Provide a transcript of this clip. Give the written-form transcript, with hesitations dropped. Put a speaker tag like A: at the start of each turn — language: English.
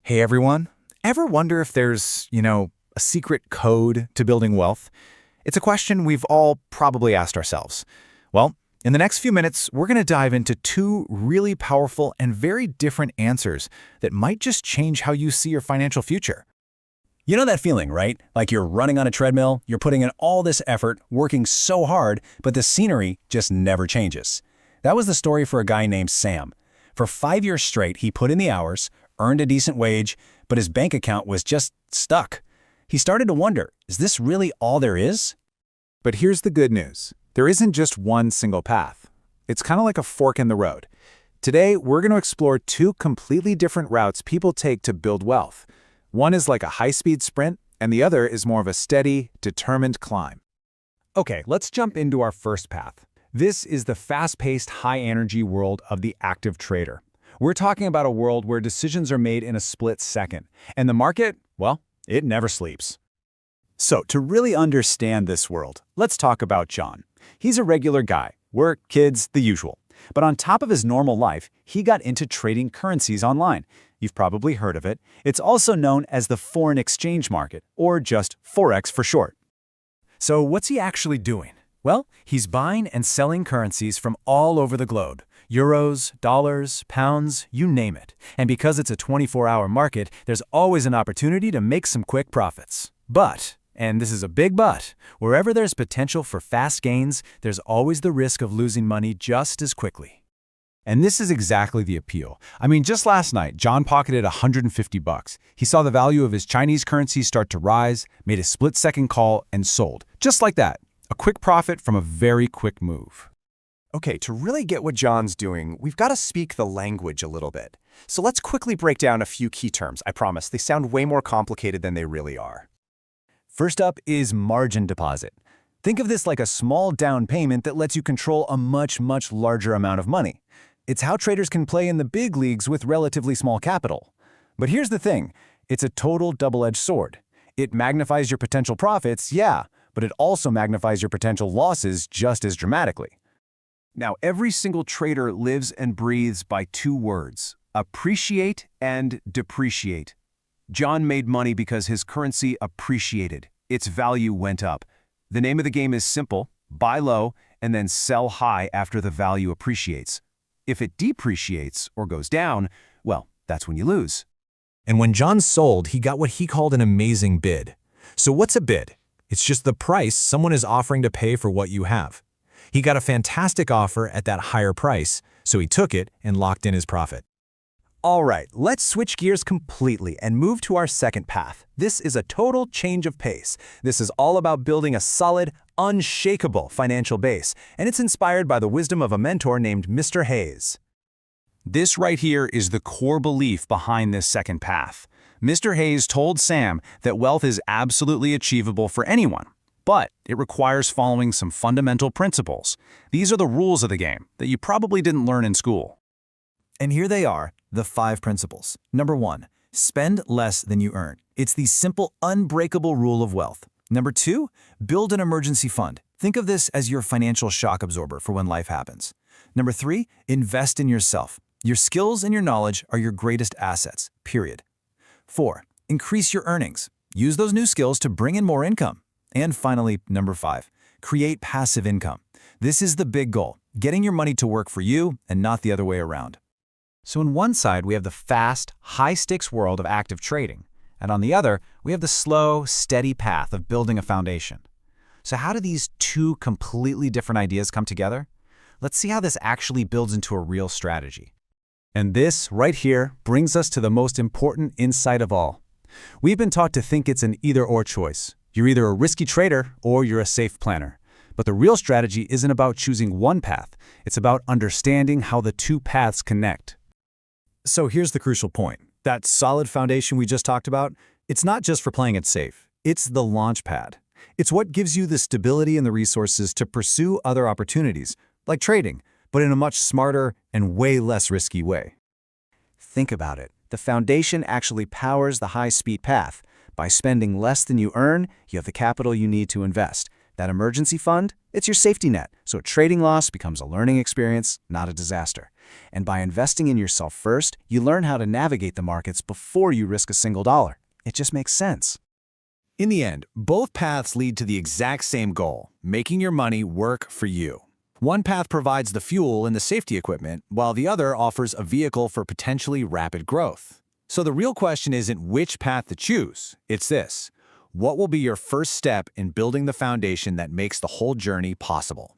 A: Hey everyone, ever wonder if there's a secret code to building wealth? It's a question we've all probably asked ourselves. Well, in the next few minutes, we're going to dive into two really powerful and very different answers that might just change how you see your financial future.
B: You know that feeling, right? Like you're running on a treadmill, you're putting in all this effort, working so hard, but the scenery just never changes. That was the story for a guy named Sam. For 5 years straight, he put in the hours, earned a decent wage, but his bank account was just stuck. He started to wonder, is this really all there is?
A: But here's the good news. There isn't just one single path. It's kind of like a fork in the road. Today, we're going to explore two completely different routes people take to build wealth. One is like a high-speed sprint, and the other is more of a steady, determined climb.
B: Okay, let's jump into our first path. This is the fast-paced, high-energy world of the active trader. We're talking about a world where decisions are made in a split second, and the market, well, it never sleeps.
C: So, to really understand this world, let's talk about John. He's a regular guy. Work, kids, the usual. But on top of his normal life, he got into trading currencies online. You've probably heard of it. It's also known as the foreign exchange market, or just Forex for short.
B: So what's he actually doing? Well, he's buying and selling currencies from all over the globe. Euros, dollars, pounds, you name it. And because it's a 24-hour market, there's always an opportunity to make some quick profits. But, and this is a big but, wherever there's potential for fast gains, there's always the risk of losing money just as quickly.
C: And this is exactly the appeal. I mean, just last night, John pocketed $150. He saw the value of his Chinese currency start to rise, made a split-second call, and sold. Just like that. A quick profit from a very quick move.
D: Okay, to really get what John's doing, we've got to speak the language a little bit. So let's quickly break down a few key terms. I promise, they sound way more complicated than they really are.
B: First up is margin deposit. Think of this like a small down payment that lets you control a much larger amount of money. It's how traders can play in the big leagues with relatively small capital. But here's the thing, it's a total double-edged sword. It magnifies your potential profits, yeah, but it also magnifies your potential losses just as dramatically.
E: Now, every single trader lives and breathes by two words, appreciate and depreciate. John made money because his currency appreciated. Its value went up. The name of the game is simple, buy low and then sell high after the value appreciates. If it depreciates or goes down, well, that's when you lose.
B: And when John sold, he got what he called an amazing bid. So what's a bid? It's just the price someone is offering to pay for what you have. He got a fantastic offer at that higher price, so he took it and locked in his profit.
D: All right, let's switch gears completely and move to our second path. This is a total change of pace. This is all about building a solid, unshakable financial base, and it's inspired by the wisdom of a mentor named Mr. Hayes.
C: This right here is the core belief behind this second path. Mr. Hayes told Sam that wealth is absolutely achievable for anyone, but it requires following some fundamental principles. These are the rules of the game that you probably didn't learn in school.
B: And here they are, the 5 principles. Number 1, spend less than you earn. It's the simple, unbreakable rule of wealth. Number 2, build an emergency fund. Think of this as your financial shock absorber for when life happens. Number 3, invest in yourself. Your skills and your knowledge are your greatest assets, period. 4, increase your earnings. Use those new skills to bring in more income. And finally, number 5, create passive income. This is the big goal, getting your money to work for you and not the other way around.
C: So on one side, we have the fast, high-stakes world of active trading, and on the other, we have the slow, steady path of building a foundation. So how do these two completely different ideas come together? Let's see how this actually builds into a real strategy.
B: And this, right here, brings us to the most important insight of all. We've been taught to think it's an either-or choice. You're either a risky trader or you're a safe planner. But the real strategy isn't about choosing one path. It's about understanding how the two paths connect. So here's the crucial point. That solid foundation we just talked about, it's not just for playing it safe. It's the launch pad. It's what gives you the stability and the resources to pursue other opportunities, like trading, but in a much smarter and way less risky way.
D: Think about it. The foundation actually powers the high-speed path. By spending less than you earn, you have the capital you need to invest. That emergency fund, it's your safety net, so a trading loss becomes a learning experience, not a disaster.
C: And by investing in yourself first, you learn how to navigate the markets before you risk a single dollar. It just makes sense.
B: In the end, both paths lead to the exact same goal, making your money work for you. One path provides the fuel and the safety equipment, while the other offers a vehicle for potentially rapid growth. So the real question isn't which path to choose, it's this: what will be your first step in building the foundation that makes the whole journey possible?